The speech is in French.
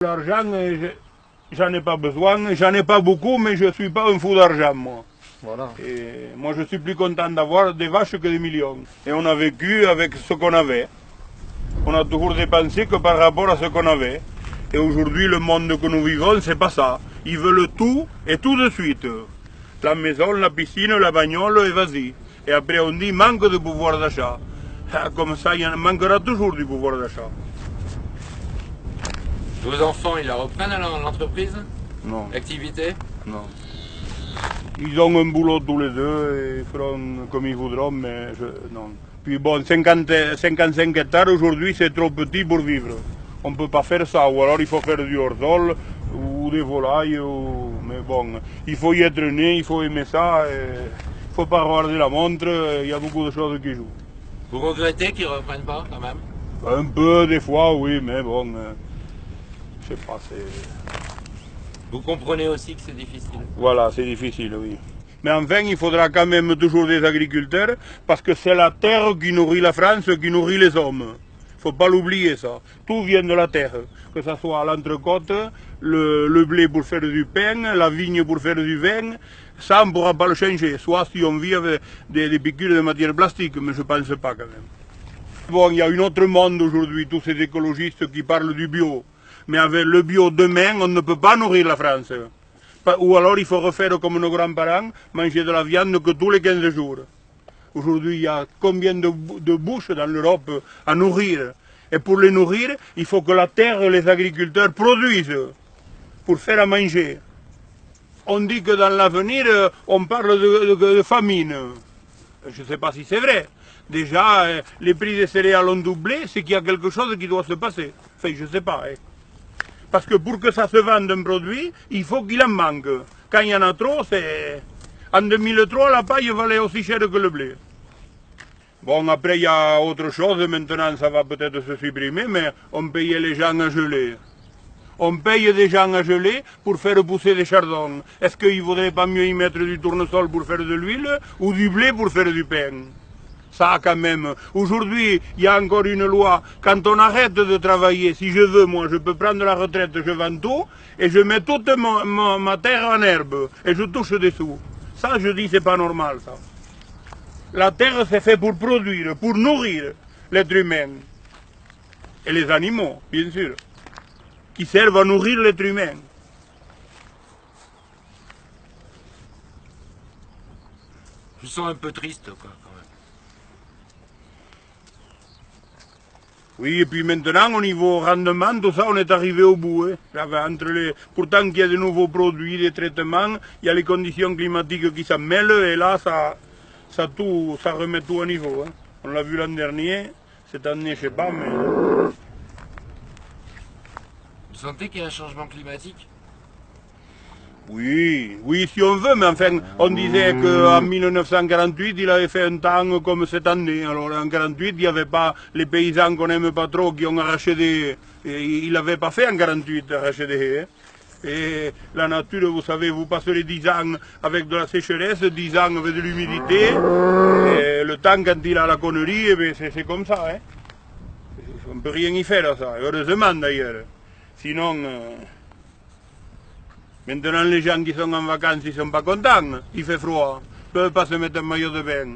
L'argent, j'en ai pas besoin, j'en ai pas beaucoup, mais je suis pas un fou d'argent, moi. Voilà. Et moi, je suis plus content d'avoir des vaches que des millions. Et on a vécu avec ce qu'on avait. On a toujours dépensé que par rapport à ce qu'on avait. Et aujourd'hui, le monde que nous vivons, c'est pas ça. Ils veulent tout et tout de suite. La maison, la piscine, la bagnole et vas-y. Et après, on dit manque de pouvoir d'achat. Comme ça, il en manquera toujours du pouvoir d'achat. Vos enfants, ils la reprennent alors l'entreprise? Non. L'activité? Non. Ils ont un boulot tous les deux et ils feront comme ils voudront, mais non. Puis bon, 55 hectares aujourd'hui, c'est trop petit pour vivre. On ne peut pas faire ça, ou alors il faut faire du hors-sol, ou des volailles, mais bon, il faut y être né, il faut aimer ça, il ne faut pas regarder la montre, il y a beaucoup de choses qui jouent. Vous regrettez qu'ils ne reprennent pas quand même? Un peu, des fois, oui, mais bon, je sais pas, c'est... Vous comprenez aussi que c'est difficile? Voilà, c'est difficile, oui. Mais enfin, il faudra quand même toujours des agriculteurs, parce que c'est la terre qui nourrit la France, qui nourrit les hommes. Il ne faut pas l'oublier, ça. Tout vient de la terre. Que ce soit l'entrecôte, le blé pour faire du pain, la vigne pour faire du vin, ça, on ne pourra pas le changer. Soit si on vit avec des piqûres de matière plastique, mais je ne pense pas quand même. Bon, il y a un autre monde aujourd'hui, tous ces écologistes qui parlent du bio. Mais avec le bio demain, on ne peut pas nourrir la France. Ou alors il faut refaire comme nos grands-parents, manger de la viande que tous les 15 jours. Aujourd'hui, il y a combien de bouches dans l'Europe à nourrir? Et pour les nourrir, il faut que la terre et les agriculteurs produisent pour faire à manger. On dit que dans l'avenir, on parle de famine. Je ne sais pas si c'est vrai. Déjà, les prix des céréales ont doublé, c'est qu'il y a quelque chose qui doit se passer. Enfin, je ne sais pas. Parce que pour que ça se vende un produit, il faut qu'il en manque. Quand il y en a trop, c'est... En 2003, la paille valait aussi cher que le blé. Bon, après, il y a autre chose. Maintenant, ça va peut-être se supprimer, mais on payait les gens à geler. On paye des gens à geler pour faire pousser des chardons. Est-ce qu'il ne vaudrait pas mieux y mettre du tournesol pour faire de l'huile ou du blé pour faire du pain? Ça, quand même. Aujourd'hui, il y a encore une loi. Quand on arrête de travailler, si je veux, moi, je peux prendre la retraite, je vends tout, et je mets toute ma terre en herbe, et je touche des sous. Ça, je dis, c'est pas normal, ça. La terre, c'est fait pour produire, pour nourrir l'être humain. Et les animaux, bien sûr, qui servent à nourrir l'être humain. Je sens un peu triste, quoi, quand même. Oui, et puis maintenant, au niveau rendement, tout ça, on est arrivé au bout. Pourtant qu'il y a de nouveaux produits, des traitements, il y a les conditions climatiques qui s'en mêlent, et là, ça remet tout au niveau. On l'a vu l'an dernier, cette année, je sais pas, mais... Vous sentez qu'il y a un changement climatique? Oui, oui, si on veut, mais enfin, on disait qu'en 1948, il avait fait un temps comme cette année. Alors en 1948, il n'y avait pas les paysans qu'on n'aime pas trop qui ont arraché des... Il n'avait pas fait en 1948 arracher des haies. Et la nature, vous savez, vous passerez 10 ans avec de la sécheresse, 10 ans avec de l'humidité. Et le temps, quand il a la connerie, c'est comme ça. On ne peut rien y faire à ça, heureusement d'ailleurs. Sinon... Maintenant, les gens qui sont en vacances, ils ne sont pas contents. Il fait froid. Ils ne peuvent pas se mettre un maillot de bain.